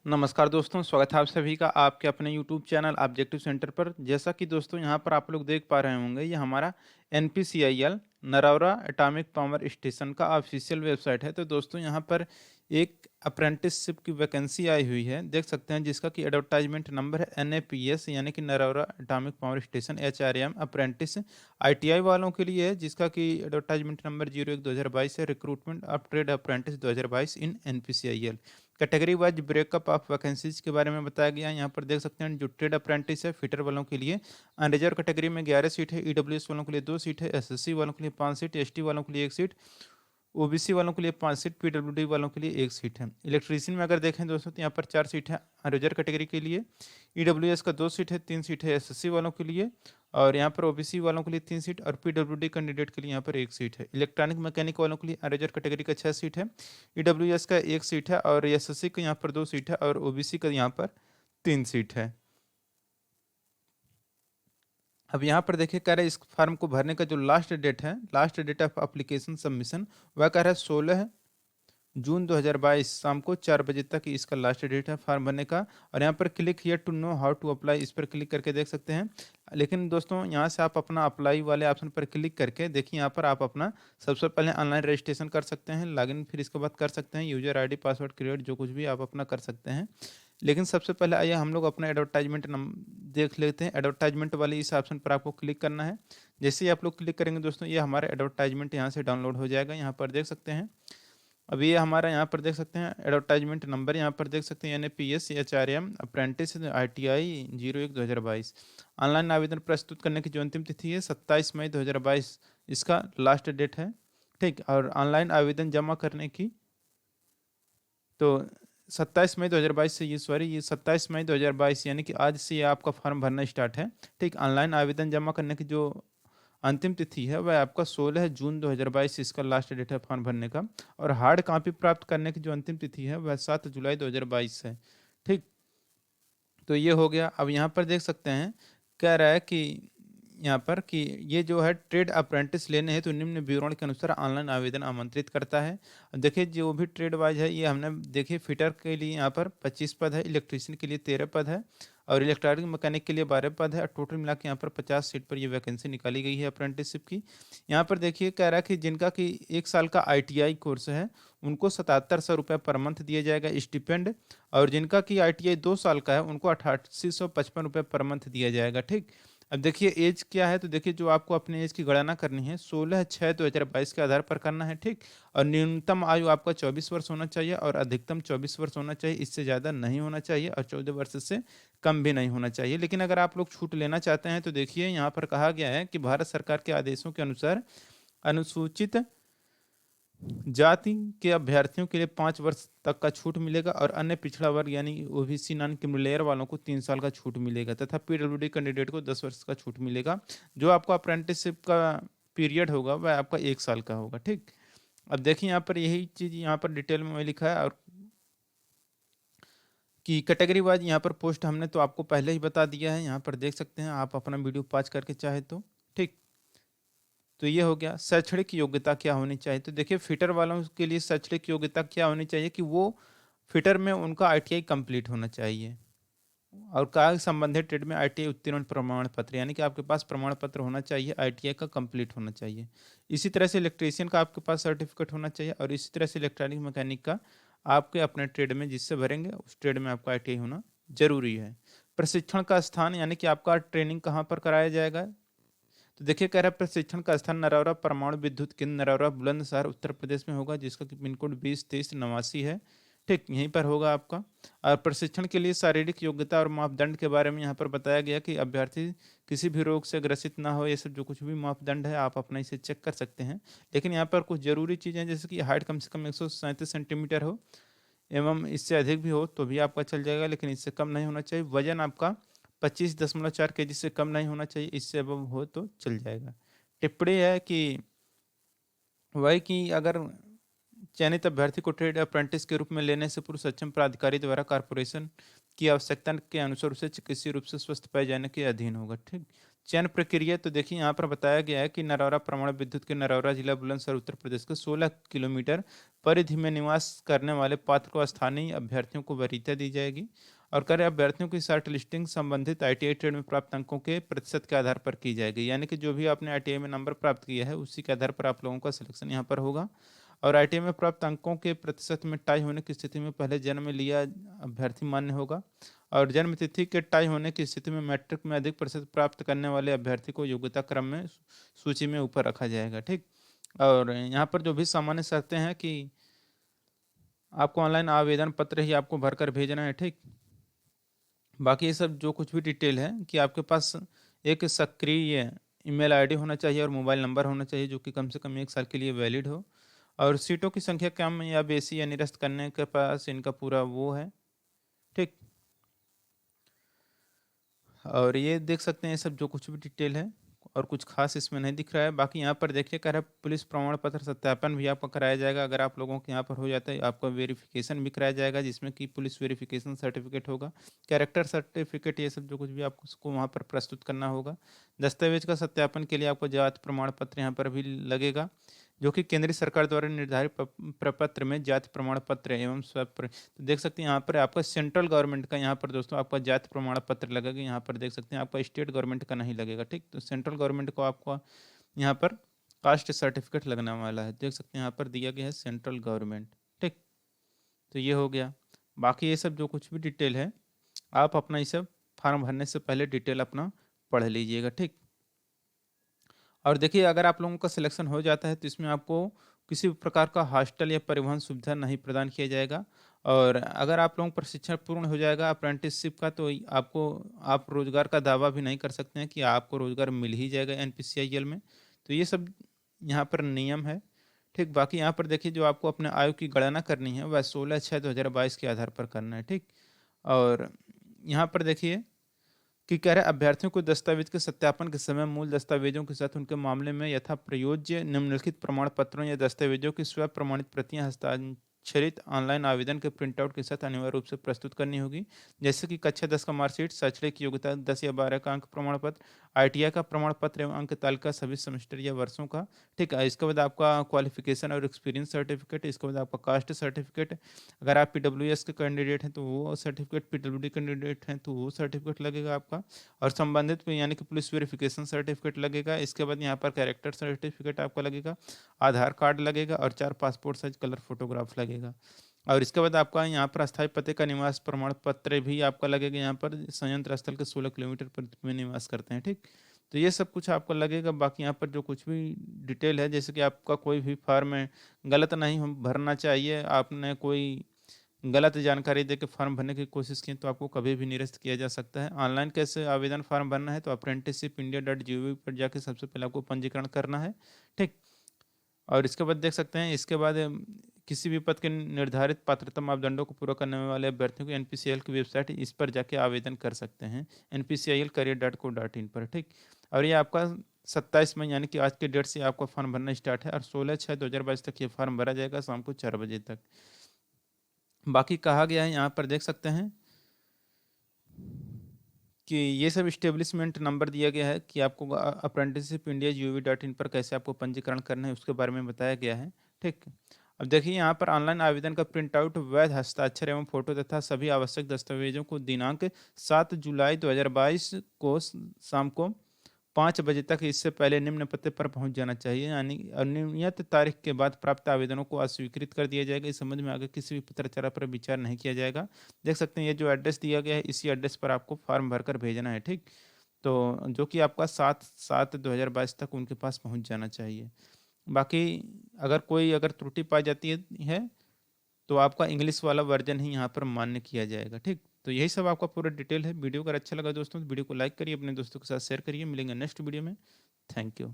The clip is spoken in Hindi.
नमस्कार दोस्तों, स्वागत है आप सभी का आपके अपने यूट्यूब चैनल ऑब्जेक्टिव सेंटर पर। जैसा कि दोस्तों यहाँ पर आप लोग देख पा रहे होंगे, ये हमारा NPCIL Narora atomic power station का ऑफिशियल वेबसाइट है। तो दोस्तों यहाँ पर एक अप्रेंटिसशिप की वैकेंसी आई हुई है, देख सकते हैं, जिसका कि एडवर्टाइजमेंट नंबर है एनएपीएस यानी कि Narora atomic power station HRM apprentice ITI वालों के लिए है, जिसका कि एडवर्टाइजमेंट नंबर 01/2022 है। Recruitment of trade apprentice 2022 in NPCIL category wise breakup of vacancies के बारे में बताया गया है। यहाँ पर देख सकते हैं, जो ट्रेड अप्रेंटिस है फिटर वालों के लिए अनरिजर्व कैटेगरी में 11 सीट है, ईडब्ल्यूएस वालों के लिए 2 सीट है, एसएससी वालों के लिए 5 सीट, एसटी वालों के लिए 1 सीट, ओबीसी वालों के लिए 5 सीट, पीडब्ल्यूडी वालों के लिए 1 सीट है। इलेक्ट्रीशियन में अगर देखें दोस्तों, तो यहाँ पर 4 सीट है रिजर्व कैटेगरी के लिए, ईडब्ल्यूएस का 2 सीट है, 3 सीट है एसएससी वालों के लिए, और यहाँ पर ओबीसी वालों के लिए 3 सीट, और पीडब्ल्यूडी कैंडिडेट के लिए यहाँ पर 1 सीट है। इलेक्ट्रॉनिक मैकेनिक वालों के लिए रिजर्व कैटेगरी का 6 सीट है, ईडब्ल्यूएस का 1 सीट है, और एसएससी का यहाँ पर 2 सीट है, और ओबीसी का यहाँ पर 3 सीट है। अब यहाँ पर देखिए, कह रहे हैं इस फॉर्म को भरने का जो लास्ट डेट है, last date of application submission, वह कह रहा है 16 जून 2022 शाम को 4 बजे तक इसका लास्ट डेट है फॉर्म भरने का। और यहाँ पर click here to know how to apply, इस पर क्लिक करके देख सकते हैं। लेकिन दोस्तों यहाँ से आप अपना अप्लाई वाले ऑप्शन पर क्लिक करके देखिए, यहाँ पर आप अपना सबसे पहले ऑनलाइन रजिस्ट्रेशन कर सकते हैं, लॉगिन, फिर इसके बाद कर सकते हैं यूजर आईडी पासवर्ड क्रिएट, जो कुछ भी आप अपना कर सकते हैं। लेकिन सबसे पहले आइए हम लोग अपना एडवर्टाइजमेंट देख लेते हैं। एडवर्टाइजमेंट वाले इस ऑप्शन पर आपको क्लिक करना है। जैसे ही आप लोग क्लिक करेंगे दोस्तों, ये हमारा एडवर्टाइजमेंट यहाँ से डाउनलोड हो जाएगा। यहाँ पर देख सकते हैं, अभी ये हमारा यहाँ पर देख सकते हैं एडवर्टाइजमेंट नंबर, यहाँ पर देख सकते हैं एनएपीएस एचआरएम अप्रेंटिस आईटीआई 01/2022। ऑनलाइन आवेदन प्रस्तुत करने की जो अंतिम तिथि है 27 मई 2022 इसका लास्ट डेट है। ठीक, और ऑनलाइन आवेदन जमा करने की तो 27 मई 2022 से, ये 27 मई 2022 यानी कि आज से ये आपका फॉर्म भरना स्टार्ट है। ठीक, ऑनलाइन आवेदन जमा करने की जो अंतिम तिथि है वह आपका 16 जून 2022 इसका लास्ट डेट है फॉर्म भरने का। और हार्ड कॉपी प्राप्त करने की जो अंतिम तिथि है वह 7 जुलाई 2022 है। ठीक, तो ये हो गया। अब यहाँ पर देख सकते हैं, कह रहा है कि यहाँ पर कि ये जो है ट्रेड अप्रेंटिस लेने हैं तो निम्न विवरण के अनुसार ऑनलाइन आवेदन आमंत्रित करता है। अब देखिए, जो भी ट्रेड वाइज है, ये हमने देखिए फिटर के लिए यहाँ पर 25 पद है, इलेक्ट्रीशियन के लिए 13 पद है, और इलेक्ट्रॉनिक मैकेनिक के लिए 12 पद है, और टोटल मिला के यहाँ पर 50 सीट पर ये वैकेंसी निकाली गई है अप्रेंटिसशिप की। यहाँ पर देखिए, कह रहा है कि जिनका कि 1 साल का आईटीआई कोर्स है उनको 7700 रुपये पर मंथ दिया जाएगा स्टिपेंड, और जिनका कि आईटीआई 2 साल का है उनको 8855 रुपये पर मंथ दिया जाएगा। ठीक, अब देखिए एज क्या है, तो देखिए जो आपको अपने एज की गणना करनी है 16/6/2022 के आधार पर करना है। ठीक, और न्यूनतम आयु आपका 24 वर्ष होना चाहिए, और अधिकतम 24 वर्ष होना चाहिए, इससे ज़्यादा नहीं होना चाहिए, और 14 वर्ष से कम भी नहीं होना चाहिए। लेकिन अगर आप लोग छूट लेना चाहते हैं तो देखिए, यहाँ पर कहा गया है कि भारत सरकार के आदेशों के अनुसार अनुसूचित जाति के अभ्यर्थियों के लिए 5 वर्ष तक का छूट मिलेगा, और अन्य पिछड़ा वर्ग यानी ओबीसी नॉन क्रिमिलेयर वालों को 3 साल का छूट मिलेगा, तथा पीडब्ल्यूडी कैंडिडेट को 10 वर्ष का छूट मिलेगा। जो आपका अप्रेंटिसशिप का पीरियड होगा वह आपका 1 साल का होगा। ठीक, अब देखिए यहाँ पर यही चीज़ यहाँ पर डिटेल में लिखा है, और कि कैटेगरी वाइज यहाँ पर पोस्ट हमने तो आपको पहले ही बता दिया है। यहाँ पर देख सकते हैं, आप अपना वीडियो पॉज करके चाहे तो। ठीक, तो ये हो गया। शैक्षणिक योग्यता क्या होनी चाहिए, तो देखिए फिटर वालों के लिए शैक्षणिक योग्यता क्या होनी चाहिए कि वो फिटर में उनका आईटीआई कंप्लीट होना चाहिए, और कार्य संबंधित ट्रेड में आईटीआई उत्तीर्ण प्रमाण पत्र, यानी कि आपके पास प्रमाण पत्र होना चाहिए, आईटीआई का कंप्लीट होना चाहिए। इसी तरह से इलेक्ट्रीशियन का आपके पास सर्टिफिकेट होना चाहिए, और इसी तरह से इलेक्ट्रॉनिक मैकेनिक का आपके अपने ट्रेड में जिससे भरेंगे उस ट्रेड में आपका आईटीआई होना जरूरी है। प्रशिक्षण का स्थान, यानी कि आपका ट्रेनिंग कहाँ पर कराया जाएगा, तो देखिए कह रहा है प्रशिक्षण का स्थान नरौरा परमाणु विद्युत केंद्र नरौरा बुलंदशहर उत्तर प्रदेश में होगा, जिसका कि पिन कोड 202389 है। ठीक, यहीं पर होगा आपका। और प्रशिक्षण के लिए शारीरिक योग्यता और मापदंड के बारे में यहाँ पर बताया गया कि अभ्यर्थी किसी भी रोग से ग्रसित ना हो, ये सब जो कुछ भी मापदंड है आप अपना इसे चेक कर सकते हैं। लेकिन यहाँ पर कुछ जरूरी चीज़ें, जैसे कि हाइट कम से कम 137 सेंटीमीटर हो, एवं इससे अधिक भी हो तो भी आपका चल जाएगा, लेकिन इससे कम नहीं होना चाहिए। वजन आपका 25.4 केजी से कम नहीं होना चाहिए, इससे अब हो तो चल जाएगा। टिप्पणी है कि वही कि अगर चयनित अभ्यर्थी को ट्रेड अप्रेंटिस के रूप में लेने से पूर्व सक्षम प्राधिकारी द्वारा कॉर्पोरेशन की आवश्यकता के अनुसार उसे चिकित्सीय रूप से स्वस्थ पाए जाने के अधीन होगा। ठीक, चयन प्रक्रिया तो देखिए यहाँ पर बताया गया है कि नरौरा परमाणु विद्युत के नरौरा जिला बुलंदशहर उत्तर प्रदेश के 16 किलोमीटर परिधि में निवास करने वाले पात्र को स्थानीय अभ्यर्थियों को वरीयता दी जाएगी। और करे अभ्यर्थियों की शॉर्ट लिस्टिंग संबंधित आईटीआई ट्रेड में प्राप्त अंकों के प्रतिशत के आधार पर की जाएगी, यानी कि जो भी आपने आईटीआई में नंबर प्राप्त किया है उसी के आधार पर आप लोगों का सिलेक्शन यहाँ पर होगा। और आईटीआई में प्राप्त अंकों के प्रतिशत में टाई होने की स्थिति में पहले जन्म में लिया अभ्यर्थी मान्य होगा। और जन्म तिथि के टाई होने की स्थिति में मैट्रिक में अधिक प्रतिशत प्राप्त करने वाले अभ्यर्थी को योग्यता क्रम में सूची में ऊपर रखा जाएगा। ठीक। और यहाँ पर जो भी सामान्य शर्तें हैं कि आपको ऑनलाइन आवेदन पत्र ही आपको भरकर भेजना है। ठीक। बाकी ये सब जो कुछ भी डिटेल है कि आपके पास एक सक्रिय ईमेल आईडी होना चाहिए और मोबाइल नंबर होना चाहिए जो कि कम से कम 1 साल के लिए वैलिड हो। और सीटों की संख्या कम या बेसी या निरस्त करने के पास इनका पूरा वो है। ठीक। और ये देख सकते हैं ये सब जो कुछ भी डिटेल है और कुछ खास इसमें नहीं दिख रहा है। बाकी यहाँ पर देखिए कह रहा है पुलिस प्रमाण पत्र सत्यापन भी आपका कराया जाएगा। अगर आप लोगों के यहाँ पर हो जाता है आपका वेरिफिकेशन भी कराया जाएगा जिसमें कि पुलिस वेरिफिकेशन सर्टिफिकेट होगा, कैरेक्टर सर्टिफिकेट, ये सब जो कुछ भी आपको उसको वहाँ पर प्रस्तुत करना होगा। दस्तावेज का सत्यापन के लिए आपको जाति प्रमाण पत्र यहाँ पर भी लगेगा जो कि केंद्रीय सरकार द्वारा निर्धारित प्रपत्र में जाति प्रमाण पत्र एवं तो देख सकते हैं यहाँ पर आपका सेंट्रल गवर्नमेंट का यहाँ पर दोस्तों आपका जाति प्रमाण पत्र लगेगा। यहाँ पर देख सकते हैं आपका स्टेट गवर्नमेंट का नहीं लगेगा। ठीक। तो सेंट्रल गवर्नमेंट को आपको यहाँ पर कास्ट सर्टिफिकेट लगने वाला है। देख सकते हैं यहाँ पर दिया गया है सेंट्रल गवर्नमेंट। ठीक। तो ये हो गया। बाकी ये सब जो कुछ भी डिटेल है आप अपना ये सब फॉर्म भरने से पहले डिटेल अपना पढ़ लीजिएगा। ठीक। और देखिए अगर आप लोगों का सिलेक्शन हो जाता है तो इसमें आपको किसी भी प्रकार का हॉस्टल या परिवहन सुविधा नहीं प्रदान किया जाएगा। और अगर आप लोगों का प्रशिक्षण पूर्ण हो जाएगा अप्रेंटिसशिप का तो आपको आप रोजगार का दावा भी नहीं कर सकते हैं कि आपको रोजगार मिल ही जाएगा एनपीसीआईएल में। तो ये सब यहाँ पर नियम है। ठीक। बाकी यहाँ पर देखिए जो आपको अपने आयु की गणना करनी है वह 16/6/2022 के आधार पर करना है। ठीक। और यहाँ पर देखिए कि कह रहे अभ्यर्थियों को दस्तावेज के सत्यापन के समय मूल दस्तावेजों के साथ उनके मामले में यथा प्रयोज्य निम्नलिखित प्रमाण पत्रों या दस्तावेजों की स्व प्रमाणित प्रतियां हस्ताक्षरित ऑनलाइन आवेदन के प्रिंटआउट के साथ अनिवार्य रूप से प्रस्तुत करनी होगी, जैसे कि कक्षा 10 का मार्कशीट, शैक्षणिक योग्यता 10 या 12 का अंक प्रमाण पत्र, आईटीआई का प्रमाण पत्र एवं अंक तालिका सभी सेमेस्टर या वर्षों का। ठीक है। इसके बाद आपका क्वालिफिकेशन और एक्सपीरियंस सर्टिफिकेट, इसके बाद आपका कास्ट सर्टिफिकेट, अगर आप पीडब्ल्यूएस के कैंडिडेट हैं तो वो सर्टिफिकेट, पीडब्ल्यूडी कैंडिडेट हैं तो वो सर्टिफिकेट लगेगा आपका, और संबंधित यानी कि पुलिस वेरिफिकेशन सर्टिफिकेट लगेगा। इसके बाद यहाँ पर कैरेक्टर सर्टिफिकेट आपका लगेगा, आधार कार्ड लगेगा और 4 पासपोर्ट साइज कलर फोटोग्राफ लगेगा। और इसके बाद आपका यहाँ पर अस्थायी पते का निवास प्रमाण पत्र भी आपका लगेगा। यहाँ पर संयंत्र स्थल के 16 किलोमीटर परिधि में निवास करते हैं। ठीक। तो ये सब कुछ आपको लगेगा। बाकी यहाँ पर जो कुछ भी डिटेल है जैसे कि आपका कोई भी फॉर्म है गलत नहीं भरना चाहिए, आपने कोई गलत जानकारी देकर फॉर्म भरने की कोशिश की तो आपको कभी भी निरस्त किया जा सकता है। ऑनलाइन कैसे आवेदन फॉर्म भरना है तो apprenticeshipindia.gov पर जाकर सबसे पहले आपको पंजीकरण करना है। ठीक। और इसके बाद देख सकते हैं इसके बाद किसी भी पद के निर्धारित पात्रता मापदंडों को पूरा करने वाले अभ्यर्थियों को एनपीसीआईएल की वेबसाइट इस पर जाके आवेदन कर सकते हैं npcilcareer.co.in पर। ठीक। और ये आपका 27 मई यानी कि आज के डेट से आपका फॉर्म भरना स्टार्ट है और 16/6/2022 तक ये फॉर्म भरा जाएगा शाम को 4 बजे तक। बाकी कहा गया है यहाँ पर देख सकते हैं कि ये सब इस्टेब्लिशमेंट नंबर दिया गया है कि आपको apprenticeshipindia.gov.in पर कैसे आपको पंजीकरण करना है उसके बारे में बताया गया है। ठीक। अब देखिए यहाँ पर ऑनलाइन आवेदन का प्रिंट आउट, वैध हस्ताक्षर एवं फोटो तथा सभी आवश्यक दस्तावेजों को दिनांक 7 जुलाई 2022 को शाम को 5 बजे तक इससे पहले निम्न पते पर पहुंच जाना चाहिए, यानी अनियत तारीख के बाद प्राप्त आवेदनों को अस्वीकृत कर दिया जाएगा। इस संबंध में आगे किसी भी पत्राचार पर विचार नहीं किया जाएगा। देख सकते हैं ये जो एड्रेस दिया गया है इसी एड्रेस पर आपको फॉर्म भरकर भेजना है। ठीक। तो जो कि आपका 7/7/2022 तक उनके पास पहुंच जाना चाहिए। बाकी अगर त्रुटि पाई जाती है तो आपका इंग्लिश वाला वर्जन ही यहाँ पर मान्य किया जाएगा। ठीक। तो यही सब आपका पूरा डिटेल है। वीडियो अगर अच्छा लगा दोस्तों तो वीडियो को लाइक करिए, अपने दोस्तों के साथ शेयर करिए। मिलेंगे नेक्स्ट वीडियो में। Thank you.